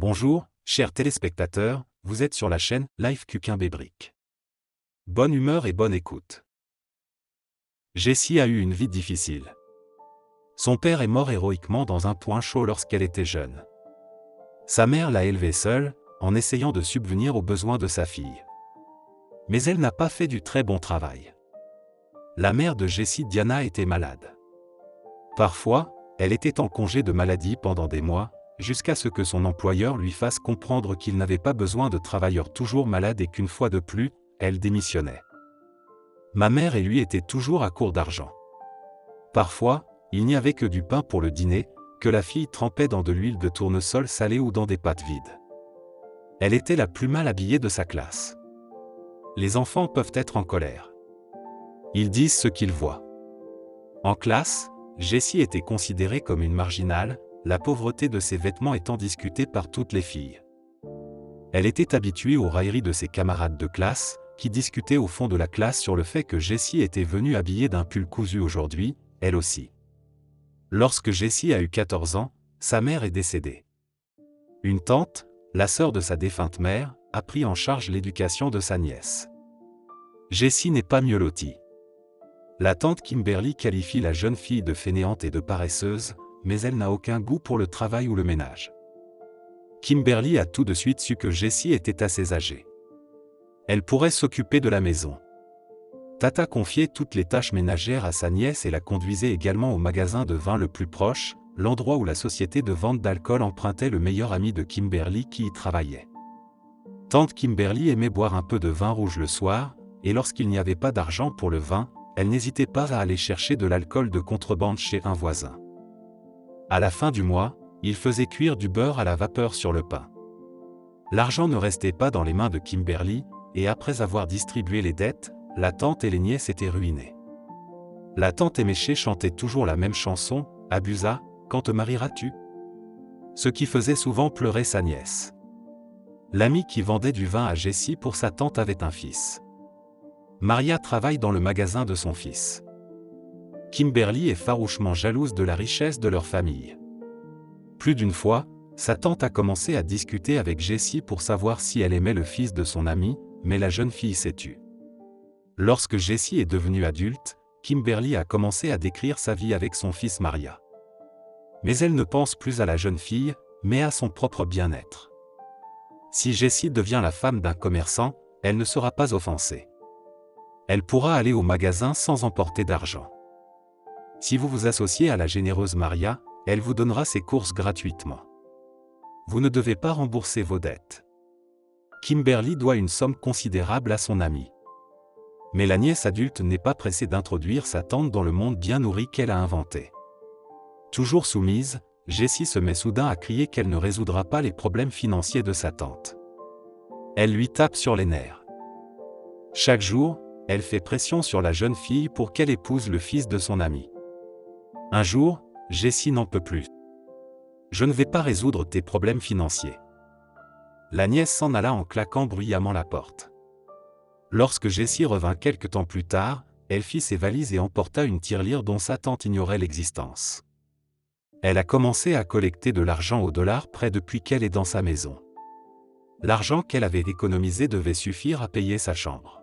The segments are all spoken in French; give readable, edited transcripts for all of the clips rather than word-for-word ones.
Bonjour, chers téléspectateurs, vous êtes sur la chaîne Live Cuquin-Bébric. Bonne humeur et bonne écoute. Jessie a eu une vie difficile. Son père est mort héroïquement dans un point chaud lorsqu'elle était jeune. Sa mère l'a élevée seule, en essayant de subvenir aux besoins de sa fille. Mais elle n'a pas fait du très bon travail. La mère de Jessie, Diana, était malade. Parfois, elle était en congé de maladie pendant des mois, jusqu'à ce que son employeur lui fasse comprendre qu'il n'avait pas besoin de travailleurs toujours malades et qu'une fois de plus, elle démissionnait. Ma mère et lui étaient toujours à court d'argent. Parfois, il n'y avait que du pain pour le dîner, que la fille trempait dans de l'huile de tournesol salée ou dans des pâtes vides. Elle était la plus mal habillée de sa classe. Les enfants peuvent être en colère. Ils disent ce qu'ils voient. En classe, Jessie était considérée comme une marginale, la pauvreté de ses vêtements étant discutée par toutes les filles. Elle était habituée aux railleries de ses camarades de classe, qui discutaient au fond de la classe sur le fait que Jessie était venue habillée d'un pull cousu aujourd'hui, elle aussi. Lorsque Jessie a eu 14 ans, sa mère est décédée. Une tante, la sœur de sa défunte mère, a pris en charge l'éducation de sa nièce. Jessie n'est pas mieux lotie. La tante Kimberly qualifie la jeune fille de fainéante et de paresseuse, mais elle n'a aucun goût pour le travail ou le ménage. Kimberly a tout de suite su que Jessie était assez âgée. Elle pourrait s'occuper de la maison. Tata confiait toutes les tâches ménagères à sa nièce et la conduisait également au magasin de vin le plus proche, l'endroit où la société de vente d'alcool empruntait le meilleur ami de Kimberly qui y travaillait. Tante Kimberly aimait boire un peu de vin rouge le soir, et lorsqu'il n'y avait pas d'argent pour le vin, elle n'hésitait pas à aller chercher de l'alcool de contrebande chez un voisin. À la fin du mois, il faisait cuire du beurre à la vapeur sur le pain. L'argent ne restait pas dans les mains de Kimberly, et après avoir distribué les dettes, la tante et les nièces étaient ruinées. La tante Éméchée chantait toujours la même chanson, « Abusa, quand te marieras-tu » ce qui faisait souvent pleurer sa nièce. L'ami qui vendait du vin à Jessie pour sa tante avait un fils. Maria travaille dans le magasin de son fils. Kimberly est farouchement jalouse de la richesse de leur famille. Plus d'une fois, sa tante a commencé à discuter avec Jessie pour savoir si elle aimait le fils de son ami, mais la jeune fille s'est tue. Lorsque Jessie est devenue adulte, Kimberly a commencé à décrire sa vie avec son fils Maria. Mais elle ne pense plus à la jeune fille, mais à son propre bien-être. Si Jessie devient la femme d'un commerçant, elle ne sera pas offensée. Elle pourra aller au magasin sans emporter d'argent. Si vous vous associez à la généreuse Maria, elle vous donnera ses courses gratuitement. Vous ne devez pas rembourser vos dettes. Kimberly doit une somme considérable à son ami. Mais la nièce adulte n'est pas pressée d'introduire sa tante dans le monde bien nourri qu'elle a inventé. Toujours soumise, Jessie se met soudain à crier qu'elle ne résoudra pas les problèmes financiers de sa tante. Elle lui tape sur les nerfs. Chaque jour, elle fait pression sur la jeune fille pour qu'elle épouse le fils de son ami. Un jour, Jessie n'en peut plus. « Je ne vais pas résoudre tes problèmes financiers. » La nièce s'en alla en claquant bruyamment la porte. Lorsque Jessie revint quelque temps plus tard, elle fit ses valises et emporta une tirelire dont sa tante ignorait l'existence. Elle a commencé à collecter de l'argent au dollar près depuis qu'elle est dans sa maison. L'argent qu'elle avait économisé devait suffire à payer sa chambre.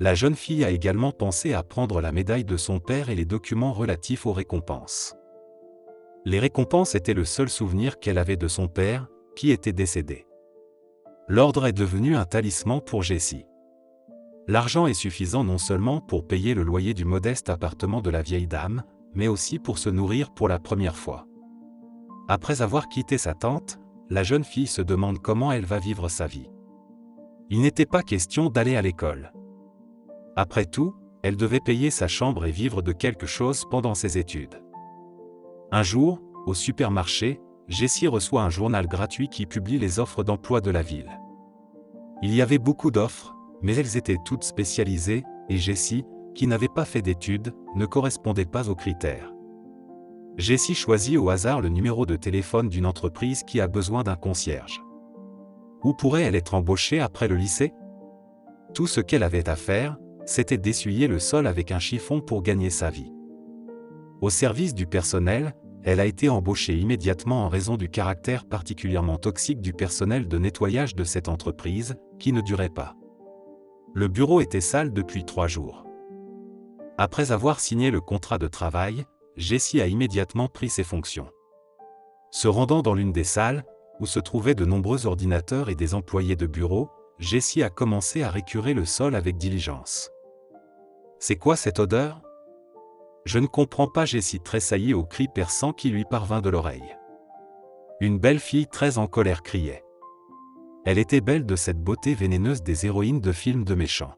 La jeune fille a également pensé à prendre la médaille de son père et les documents relatifs aux récompenses. Les récompenses étaient le seul souvenir qu'elle avait de son père, qui était décédé. L'ordre est devenu un talisman pour Jessie. L'argent est suffisant non seulement pour payer le loyer du modeste appartement de la vieille dame, mais aussi pour se nourrir pour la première fois. Après avoir quitté sa tante, la jeune fille se demande comment elle va vivre sa vie. Il n'était pas question d'aller à l'école. Après tout, elle devait payer sa chambre et vivre de quelque chose pendant ses études. Un jour, au supermarché, Jessie reçoit un journal gratuit qui publie les offres d'emploi de la ville. Il y avait beaucoup d'offres, mais elles étaient toutes spécialisées, et Jessie, qui n'avait pas fait d'études, ne correspondait pas aux critères. Jessie choisit au hasard le numéro de téléphone d'une entreprise qui a besoin d'un concierge. Où pourrait-elle être embauchée après le lycée? Tout ce qu'elle avait à faire, c'était d'essuyer le sol avec un chiffon pour gagner sa vie. Au service du personnel, elle a été embauchée immédiatement en raison du caractère particulièrement toxique du personnel de nettoyage de cette entreprise, qui ne durait pas. Le bureau était sale depuis 3 jours. Après avoir signé le contrat de travail, Jessie a immédiatement pris ses fonctions. Se rendant dans l'une des salles, où se trouvaient de nombreux ordinateurs et des employés de bureau, Jessie a commencé à récurer le sol avec diligence. « C'est quoi cette odeur ? » Je ne comprends pas. Jessie tressaillit au cri perçant qui lui parvint de l'oreille. Une belle fille très en colère criait. Elle était belle de cette beauté vénéneuse des héroïnes de films de méchants.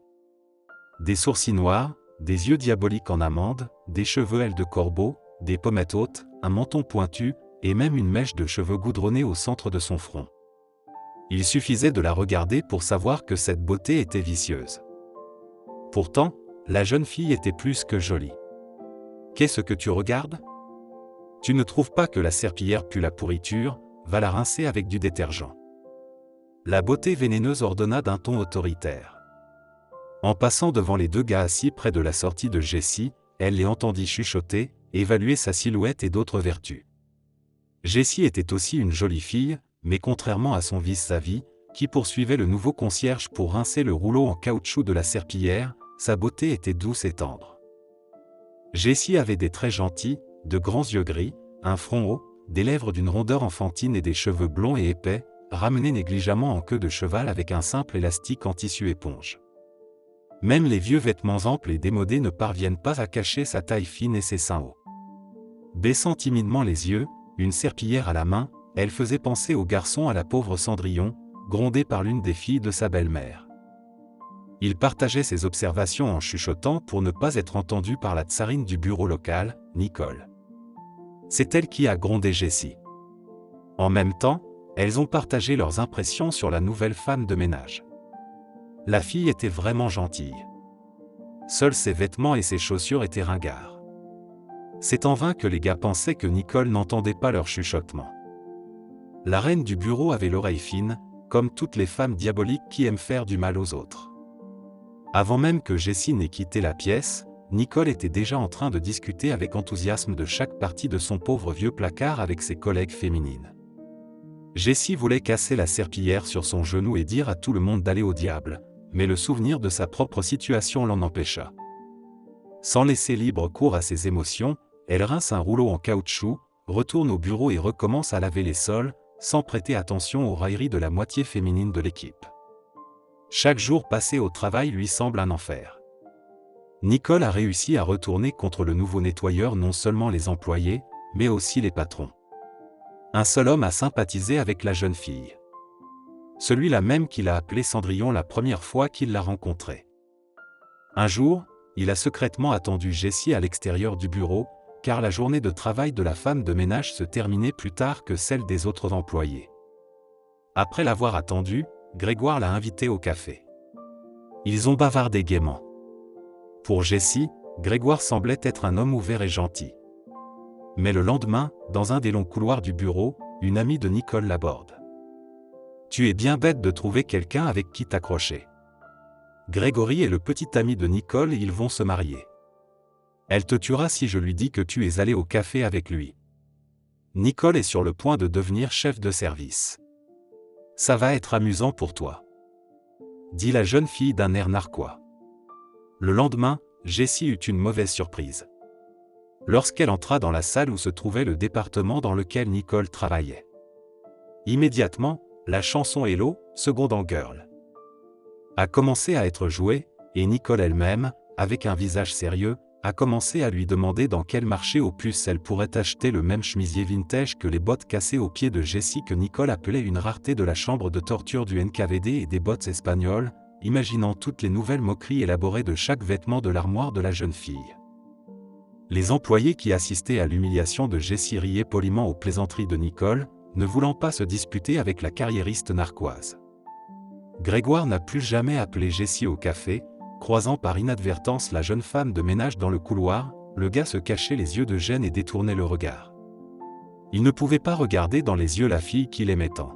Des sourcils noirs, des yeux diaboliques en amande, des cheveux ailes de corbeau, des pommettes hautes, un menton pointu, et même une mèche de cheveux goudronnée au centre de son front. Il suffisait de la regarder pour savoir que cette beauté était vicieuse. Pourtant, la jeune fille était plus que jolie. « Qu'est-ce que tu regardes ? Tu ne trouves pas que la serpillière pue la pourriture ? Va la rincer avec du détergent. » La beauté vénéneuse ordonna d'un ton autoritaire. En passant devant les 2 gars assis près de la sortie de Jessie, elle les entendit chuchoter, évaluer sa silhouette et d'autres vertus. Jessie était aussi une jolie fille, mais contrairement à son vis-à-vis, qui poursuivait le nouveau concierge pour rincer le rouleau en caoutchouc de la serpillière, sa beauté était douce et tendre. Jessie avait des traits gentils, de grands yeux gris, un front haut, des lèvres d'une rondeur enfantine et des cheveux blonds et épais, ramenés négligemment en queue de cheval avec un simple élastique en tissu éponge. Même les vieux vêtements amples et démodés ne parviennent pas à cacher sa taille fine et ses seins hauts. Baissant timidement les yeux, une serpillière à la main, elle faisait penser au garçon à la pauvre Cendrillon, grondée par l'une des filles de sa belle-mère. Il partageait ses observations en chuchotant pour ne pas être entendu par la tsarine du bureau local, Nicole. C'est elle qui a grondé Jessie. En même temps, elles ont partagé leurs impressions sur la nouvelle femme de ménage. La fille était vraiment gentille. Seuls ses vêtements et ses chaussures étaient ringards. C'est en vain que les gars pensaient que Nicole n'entendait pas leur chuchotement. La reine du bureau avait l'oreille fine, comme toutes les femmes diaboliques qui aiment faire du mal aux autres. Avant même que Jessie n'ait quitté la pièce, Nicole était déjà en train de discuter avec enthousiasme de chaque partie de son pauvre vieux placard avec ses collègues féminines. Jessie voulait casser la serpillière sur son genou et dire à tout le monde d'aller au diable, mais le souvenir de sa propre situation l'en empêcha. Sans laisser libre cours à ses émotions, elle rince un rouleau en caoutchouc, retourne au bureau et recommence à laver les sols, sans prêter attention aux railleries de la moitié féminine de l'équipe. Chaque jour passé au travail lui semble un enfer. Nicole a réussi à retourner contre le nouveau nettoyeur non seulement les employés, mais aussi les patrons. Un seul homme a sympathisé avec la jeune fille. Celui-là même qu'il a appelé Cendrillon la première fois qu'il l'a rencontrée. Un jour, il a secrètement attendu Jessie à l'extérieur du bureau, car la journée de travail de la femme de ménage se terminait plus tard que celle des autres employés. Après l'avoir attendue, Grégoire l'a invitée au café. Ils ont bavardé gaiement. Pour Jessie, Grégoire semblait être un homme ouvert et gentil. Mais le lendemain, dans un des longs couloirs du bureau, une amie de Nicole l'aborde. « Tu es bien bête de trouver quelqu'un avec qui t'accrocher. Grégory est le petit ami de Nicole et ils vont se marier. Elle te tuera si je lui dis que tu es allé au café avec lui. Nicole est sur le point de devenir chef de service. Ça va être amusant pour toi. » dit la jeune fille d'un air narquois. Le lendemain, Jessie eut une mauvaise surprise. Lorsqu'elle entra dans la salle où se trouvait le département dans lequel Nicole travaillait. Immédiatement, la chanson Hello, Second Girl a commencé à être jouée, et Nicole elle-même, avec un visage sérieux, a commencé à lui demander dans quel marché aux puces elle pourrait acheter le même chemisier vintage que les bottes cassées aux pieds de Jessie que Nicole appelait une rareté de la chambre de torture du NKVD et des bottes espagnoles, imaginant toutes les nouvelles moqueries élaborées de chaque vêtement de l'armoire de la jeune fille. Les employés qui assistaient à l'humiliation de Jessie riaient poliment aux plaisanteries de Nicole, ne voulant pas se disputer avec la carriériste narquoise. Grégoire n'a plus jamais appelé Jessie au café, croisant par inadvertance la jeune femme de ménage dans le couloir, le gars se cachait les yeux de gêne et détournait le regard. Il ne pouvait pas regarder dans les yeux la fille qu'il aimait tant.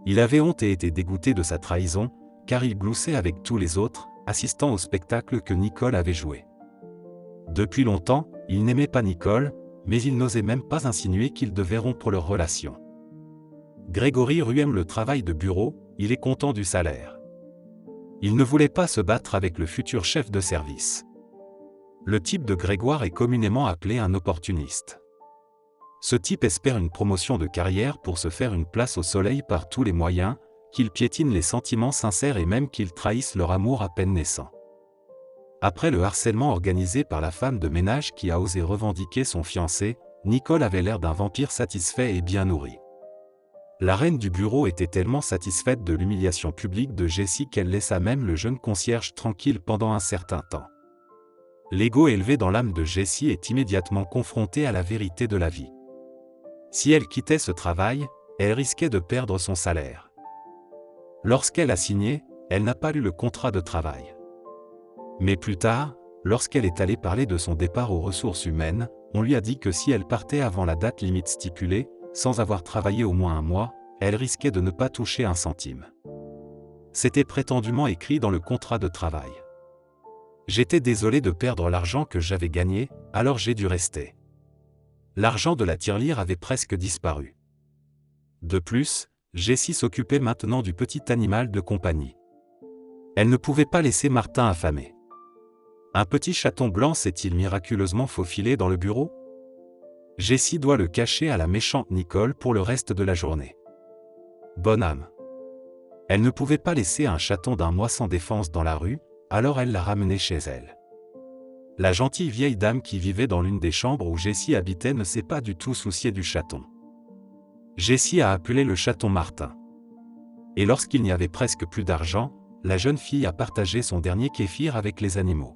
Il avait honte et était dégoûté de sa trahison, car il gloussait avec tous les autres, assistant au spectacle que Nicole avait joué. Depuis longtemps, il n'aimait pas Nicole, mais il n'osait même pas insinuer qu'ils devaient rompre leur relation. Grégory Rue aime le travail de bureau, il est content du salaire. Il ne voulait pas se battre avec le futur chef de service. Le type de Grégoire est communément appelé un opportuniste. Ce type espère une promotion de carrière pour se faire une place au soleil par tous les moyens, qu'il piétine les sentiments sincères et même qu'il trahisse leur amour à peine naissant. Après le harcèlement organisé par la femme de ménage qui a osé revendiquer son fiancé, Nicole avait l'air d'un vampire satisfait et bien nourri. La reine du bureau était tellement satisfaite de l'humiliation publique de Jessie qu'elle laissa même le jeune concierge tranquille pendant un certain temps. L'ego élevé dans l'âme de Jessie est immédiatement confronté à la vérité de la vie. Si elle quittait ce travail, elle risquait de perdre son salaire. Lorsqu'elle a signé, elle n'a pas lu le contrat de travail. Mais plus tard, lorsqu'elle est allée parler de son départ aux ressources humaines, on lui a dit que si elle partait avant la date limite stipulée, sans avoir travaillé au moins un mois, elle risquait de ne pas toucher un centime. C'était prétendument écrit dans le contrat de travail. J'étais désolé de perdre l'argent que j'avais gagné, alors j'ai dû rester. L'argent de la tirelire avait presque disparu. De plus, Jessie s'occupait maintenant du petit animal de compagnie. Elle ne pouvait pas laisser Martin affamé. Un petit chaton blanc s'est-il miraculeusement faufilé dans le bureau ? Jessie doit le cacher à la méchante Nicole pour le reste de la journée. Bonne âme. Elle ne pouvait pas laisser un chaton d'un mois sans défense dans la rue, alors elle l'a ramené chez elle. La gentille vieille dame qui vivait dans l'une des chambres où Jessie habitait ne s'est pas du tout souciée du chaton. Jessie a appelé le chaton Martin. Et lorsqu'il n'y avait presque plus d'argent, la jeune fille a partagé son dernier kéfir avec les animaux.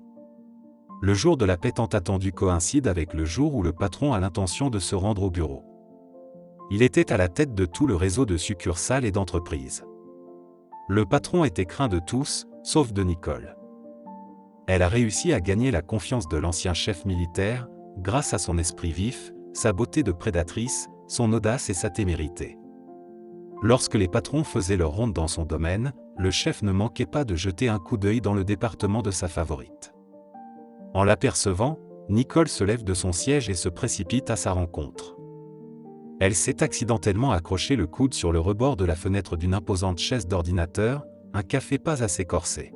Le jour de la paix tant attendu coïncide avec le jour où le patron a l'intention de se rendre au bureau. Il était à la tête de tout le réseau de succursales et d'entreprises. Le patron était craint de tous, sauf de Nicole. Elle a réussi à gagner la confiance de l'ancien chef militaire, grâce à son esprit vif, sa beauté de prédatrice, son audace et sa témérité. Lorsque les patrons faisaient leur ronde dans son domaine, le chef ne manquait pas de jeter un coup d'œil dans le département de sa favorite. En l'apercevant, Nicole se lève de son siège et se précipite à sa rencontre. Elle s'est accidentellement accroché le coude sur le rebord de la fenêtre d'une imposante chaise d'ordinateur, un café pas assez corsé.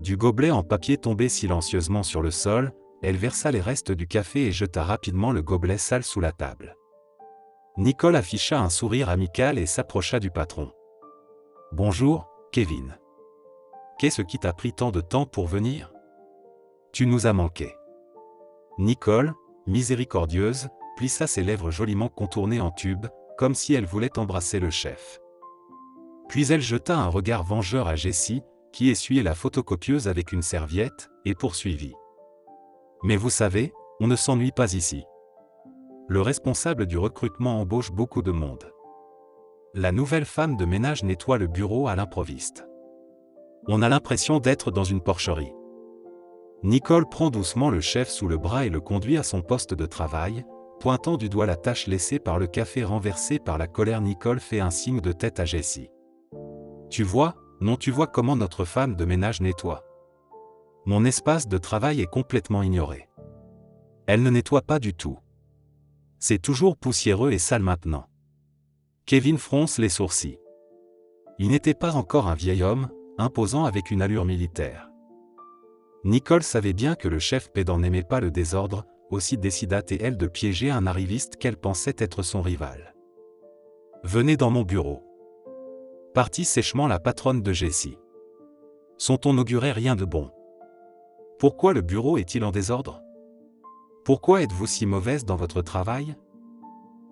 Du gobelet en papier tombé silencieusement sur le sol, elle versa les restes du café et jeta rapidement le gobelet sale sous la table. Nicole afficha un sourire amical et s'approcha du patron. « Bonjour, Kevin. Qu'est-ce qui t'a pris tant de temps pour venir ? Tu nous as manqué. » Nicole, miséricordieuse, plissa ses lèvres joliment contournées en tube, comme si elle voulait embrasser le chef. Puis elle jeta un regard vengeur à Jessie, qui essuyait la photocopieuse avec une serviette, et poursuivit. « Mais vous savez, on ne s'ennuie pas ici. Le responsable du recrutement embauche beaucoup de monde. La nouvelle femme de ménage nettoie le bureau à l'improviste. On a l'impression d'être dans une porcherie. » Nicole prend doucement le chef sous le bras et le conduit à son poste de travail, pointant du doigt la tache laissée par le café renversé par la colère. Nicole fait un signe de tête à Jessie. « Tu vois, non, tu vois comment notre femme de ménage nettoie. Mon espace de travail est complètement ignoré. Elle ne nettoie pas du tout. C'est toujours poussiéreux et sale maintenant. » Kevin fronce les sourcils. Il n'était pas encore un vieil homme, imposant avec une allure militaire. Nicole savait bien que le chef pédant n'aimait pas le désordre, aussi décida-t-elle de piéger un arriviste qu'elle pensait être son rival. « Venez dans mon bureau. » Partit sèchement la patronne de Jessie. Son ton n'augurait rien de bon. « Pourquoi le bureau est-il en désordre ? Pourquoi êtes-vous si mauvaise dans votre travail ? »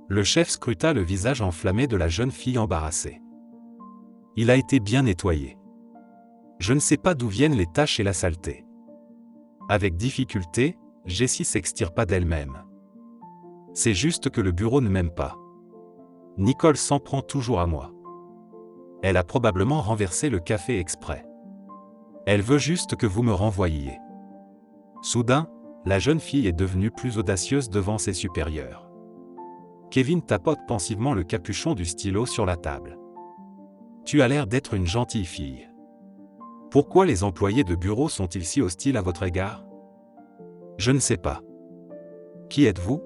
Le chef scruta le visage enflammé de la jeune fille embarrassée. « Il a été bien nettoyé. Je ne sais pas d'où viennent les taches et la saleté. » Avec difficulté, Jessie s'extirpa d'elle-même. « C'est juste que le bureau ne m'aime pas. Nicole s'en prend toujours à moi. Elle a probablement renversé le café exprès. Elle veut juste que vous me renvoyiez. » Soudain, la jeune fille est devenue plus audacieuse devant ses supérieurs. Kevin tapote pensivement le capuchon du stylo sur la table. « Tu as l'air d'être une gentille fille. Pourquoi les employés de bureau sont-ils si hostiles à votre égard ? Je ne sais pas. Qui êtes-vous ?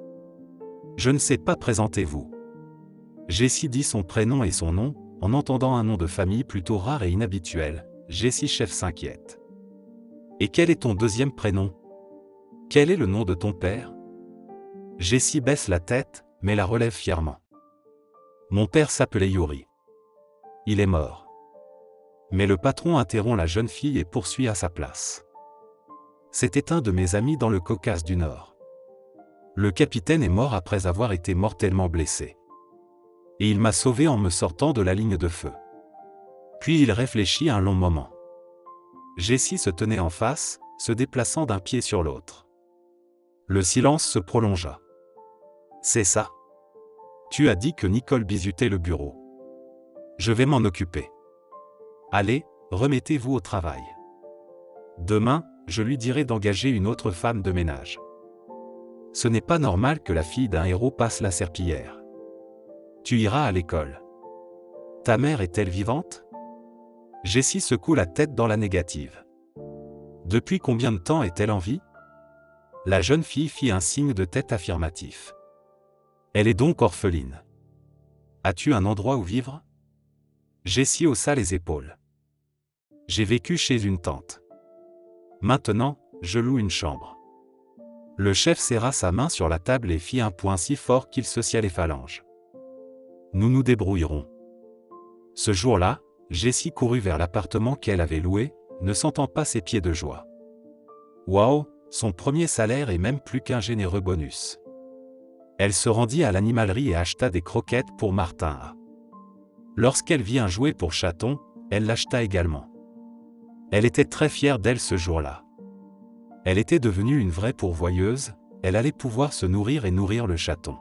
Je ne sais pas, présentez-vous. Jessie dit son prénom et son nom, en entendant un nom de famille plutôt rare et inhabituel. Jessie chef s'inquiète. Et quel est ton deuxième prénom? Quel est le nom de ton père? Jessie baisse la tête, mais la relève fièrement. Mon père s'appelait Yuri. Il est mort. Mais le patron interrompt la jeune fille et poursuit à sa place. C'était un de mes amis dans le Caucase du Nord. Le capitaine est mort après avoir été mortellement blessé. Et il m'a sauvé en me sortant de la ligne de feu. Puis il réfléchit un long moment. Jessie se tenait en face, se déplaçant d'un pied sur l'autre. Le silence se prolongea. C'est ça. Tu as dit que Nicole bizutait le bureau. Je vais m'en occuper. Allez, remettez-vous au travail. Demain, je lui dirai d'engager une autre femme de ménage. Ce n'est pas normal que la fille d'un héros passe la serpillière. Tu iras à l'école. Ta mère est-elle vivante? Jessie secoue la tête dans la négative. Depuis combien de temps est-elle en vie? La jeune fille fit un signe de tête affirmatif. Elle est donc orpheline. As-tu un endroit où vivre? Jessie haussa les épaules. J'ai vécu chez une tante. Maintenant, je loue une chambre. Le chef serra sa main sur la table et fit un poing si fort qu'il se scia les phalanges. Nous nous débrouillerons. Ce jour-là, Jessie courut vers l'appartement qu'elle avait loué, ne sentant pas ses pieds de joie. Waouh, son premier salaire et même plus qu'un généreux bonus. Elle se rendit à l'animalerie et acheta des croquettes pour Martin. Lorsqu'elle vit un jouet pour chaton, elle l'acheta également. Elle était très fière d'elle ce jour-là. Elle était devenue une vraie pourvoyeuse, elle allait pouvoir se nourrir et nourrir le chaton.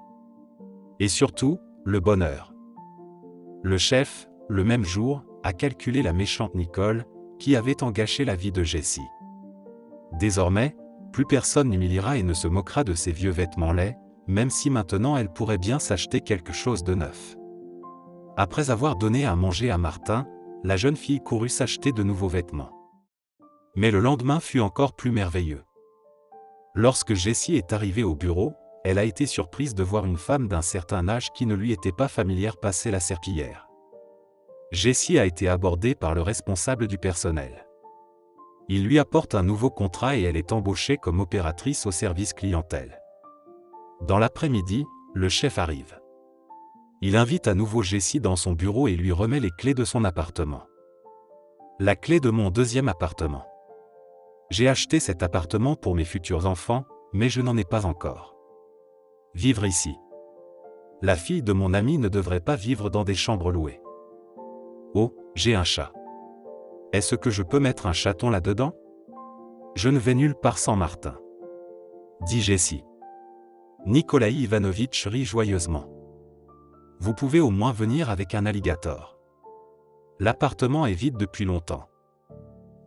Et surtout, le bonheur. Le chef, le même jour, a calculé la méchante Nicole, qui avait engâché la vie de Jessie. Désormais, plus personne n'humiliera et ne se moquera de ses vieux vêtements laids, même si maintenant elle pourrait bien s'acheter quelque chose de neuf. Après avoir donné à manger à Martin, la jeune fille courut s'acheter de nouveaux vêtements. Mais le lendemain fut encore plus merveilleux. Lorsque Jessie est arrivée au bureau, elle a été surprise de voir une femme d'un certain âge qui ne lui était pas familière passer la serpillière. Jessie a été abordée par le responsable du personnel. Il lui apporte un nouveau contrat et elle est embauchée comme opératrice au service clientèle. Dans l'après-midi, le chef arrive. Il invite à nouveau Jessie dans son bureau et lui remet les clés de son appartement. La clé de mon deuxième appartement. J'ai acheté cet appartement pour mes futurs enfants, mais je n'en ai pas encore. Vivre ici. La fille de mon ami ne devrait pas vivre dans des chambres louées. Oh, j'ai un chat. Est-ce que je peux mettre un chaton là-dedans? Je ne vais nulle part sans Martin. Dit Jessie. Nikolaï Ivanovitch rit joyeusement. Vous pouvez au moins venir avec un alligator. L'appartement est vide depuis longtemps.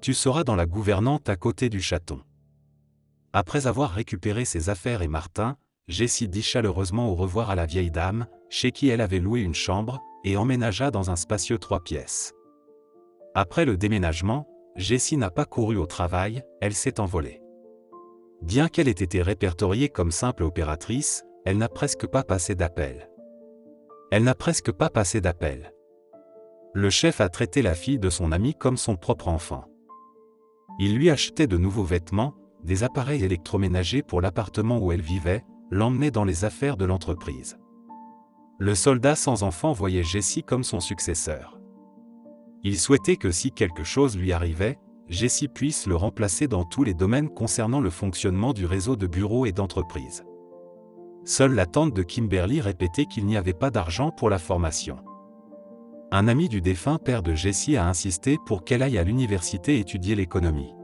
Tu seras dans la gouvernante à côté du chaton. Après avoir récupéré ses affaires et Martin, Jessie dit chaleureusement au revoir à la vieille dame, chez qui elle avait loué une chambre, et emménagea dans un spacieux 3 pièces. Après le déménagement, Jessie n'a pas couru au travail, elle s'est envolée. Bien qu'elle ait été répertoriée comme simple opératrice, elle n'a presque pas passé d'appel. Le chef a traité la fille de son ami comme son propre enfant. Il lui achetait de nouveaux vêtements, des appareils électroménagers pour l'appartement où elle vivait, l'emmenait dans les affaires de l'entreprise. Le soldat sans enfant voyait Jessie comme son successeur. Il souhaitait que si quelque chose lui arrivait, Jessie puisse le remplacer dans tous les domaines concernant le fonctionnement du réseau de bureaux et d'entreprises. Seule la tante de Kimberly répétait qu'il n'y avait pas d'argent pour la formation. Un ami du défunt père de Jessie a insisté pour qu'elle aille à l'université étudier l'économie.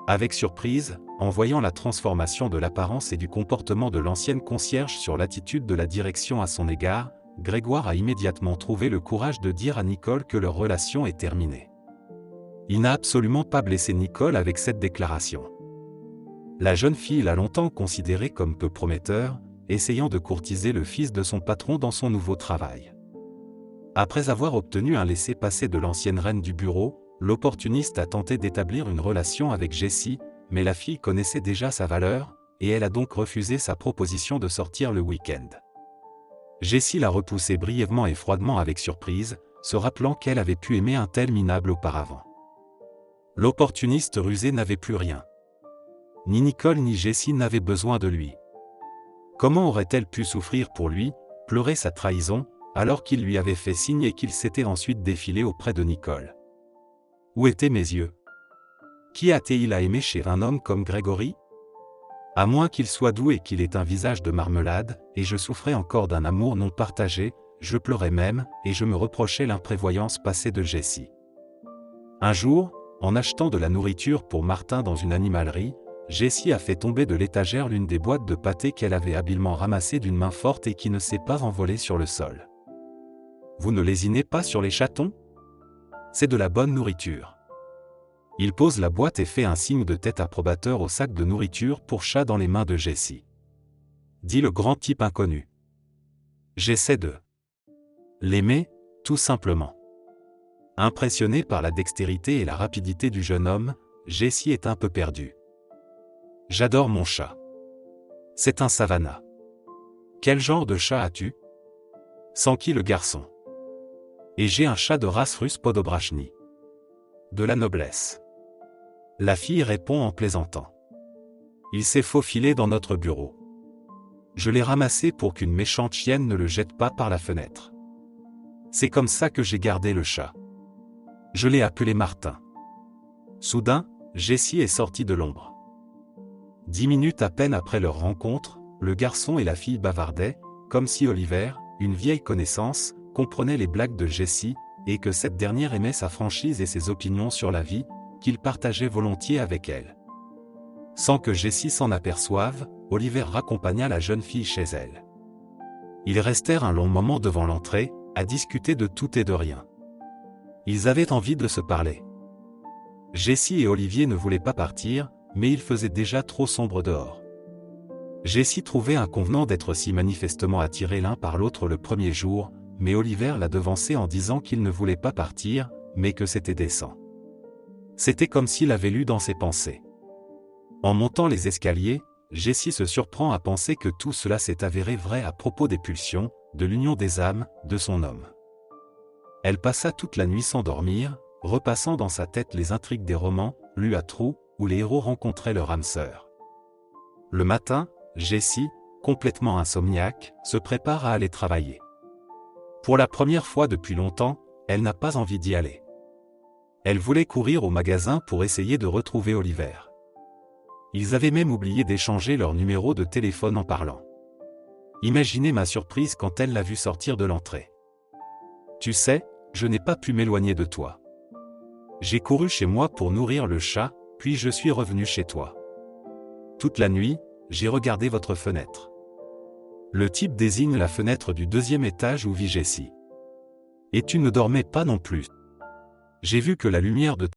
Avec surprise, en voyant la transformation de l'apparence et du comportement de l'ancienne concierge sur l'attitude de la direction à son égard, Grégoire a immédiatement trouvé le courage de dire à Nicole que leur relation est terminée. Il n'a absolument pas blessé Nicole avec cette déclaration. La jeune fille l'a longtemps considéré comme peu prometteur, essayant de courtiser le fils de son patron dans son nouveau travail. Après avoir obtenu un laissez-passer de l'ancienne reine du bureau, l'opportuniste a tenté d'établir une relation avec Jessie, mais la fille connaissait déjà sa valeur, et elle a donc refusé sa proposition de sortir le week-end. Jessie l'a repoussé brièvement et froidement avec surprise, se rappelant qu'elle avait pu aimer un tel minable auparavant. L'opportuniste rusé n'avait plus rien. Ni Nicole ni Jessie n'avaient besoin de lui. Comment aurait-elle pu souffrir pour lui, pleurer sa trahison, alors qu'il lui avait fait signe et qu'il s'était ensuite défilé auprès de Nicole? Où étaient mes yeux? Qui a-t-il à aimer chez un homme comme Grégory? À moins qu'il soit doux et qu'il ait un visage de marmelade, et je souffrais encore d'un amour non partagé, je pleurais même, et je me reprochais l'imprévoyance passée de Jessie. Un jour, en achetant de la nourriture pour Martin dans une animalerie, Jessie a fait tomber de l'étagère l'une des boîtes de pâté qu'elle avait habilement ramassée d'une main forte et qui ne s'est pas envolée sur le sol. Vous ne lésinez pas sur les chatons? C'est de la bonne nourriture. Il pose la boîte et fait un signe de tête approbateur au sac de nourriture pour chat dans les mains de Jessie. Dit le grand type inconnu. J'essaie de l'aimer, tout simplement. Impressionnée par la dextérité et la rapidité du jeune homme, Jessie est un peu perdue. J'adore mon chat. C'est un Savannah. Quel genre de chat as-tu? S'enquit le garçon. Et j'ai un chat de race russe Podobrachny. De la noblesse. La fille répond en plaisantant. Il s'est faufilé dans notre bureau. Je l'ai ramassé pour qu'une méchante chienne ne le jette pas par la fenêtre. C'est comme ça que j'ai gardé le chat. Je l'ai appelé Martin. Soudain, Jessie est sortie de l'ombre. 10 minutes à peine après leur rencontre, le garçon et la fille bavardaient, comme si Oliver, une vieille connaissance, comprenait les blagues de Jessie, et que cette dernière aimait sa franchise et ses opinions sur la vie, qu'il partageait volontiers avec elle. Sans que Jessie s'en aperçoive, Oliver raccompagna la jeune fille chez elle. Ils restèrent un long moment devant l'entrée, à discuter de tout et de rien. Ils avaient envie de se parler. Jessie et Olivier ne voulaient pas partir, mais il faisait déjà trop sombre dehors. Jessie trouvait inconvenant d'être si manifestement attirés l'un par l'autre le premier jour, mais Oliver l'a devancé en disant qu'il ne voulait pas partir, mais que c'était décent. C'était comme s'il avait lu dans ses pensées. En montant les escaliers, Jessie se surprend à penser que tout cela s'est avéré vrai à propos des pulsions, de l'union des âmes, de son homme. Elle passa toute la nuit sans dormir, repassant dans sa tête les intrigues des romans, lus à trous, où les héros rencontraient leur âme sœur. Le matin, Jessie, complètement insomniaque, se prépare à aller travailler. Pour la première fois depuis longtemps, elle n'a pas envie d'y aller. Elle voulait courir au magasin pour essayer de retrouver Oliver. Ils avaient même oublié d'échanger leur numéro de téléphone en parlant. Imaginez ma surprise quand elle l'a vu sortir de l'entrée. Tu sais, je n'ai pas pu m'éloigner de toi. J'ai couru chez moi pour nourrir le chat, puis je suis revenu chez toi. Toute la nuit, j'ai regardé votre fenêtre. Le type désigne la fenêtre du 2e étage où vit Jessie. Et tu ne dormais pas non plus. J'ai vu que la lumière de